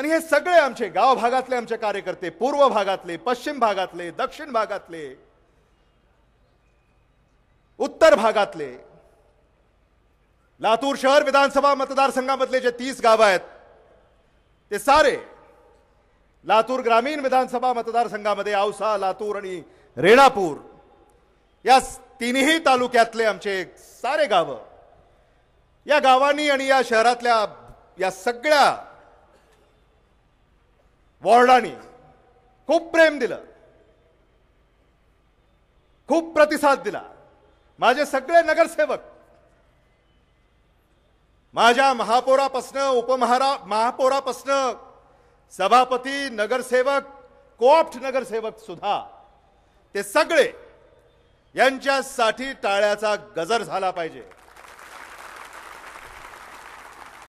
आणि हे सगळे आमचे गाव भागातले आमचे कार्यकर्ते, पूर्व भागातले, पश्चिम भागातले, दक्षिण भागातले, उत्तर भागातले, लातूर शहर विधानसभा मतदारसंघामधले जे 30 गावं आहेत ते सारे, लातूर ग्रामीण विधानसभा मतदारसंघामध्ये औसा, लातूर आणि रेणापूर या तिन्ही तालुक्यातले आमचे सारे गावं, या गावांनी आणि या शहरातल्या या सगळ्या वॉर्डांनी खूप प्रेम दिलं, खूप प्रतिसाद दिला. माझे सगळे नगरसेवक, माझ्या महापौरापासनं महापौरापासनं सभापती, नगरसेवक, कोऑप्ट नगरसेवक सुद्धा, ते सगळे यांच्यासाठी टाळ्याचा गजर झाला पाहिजे.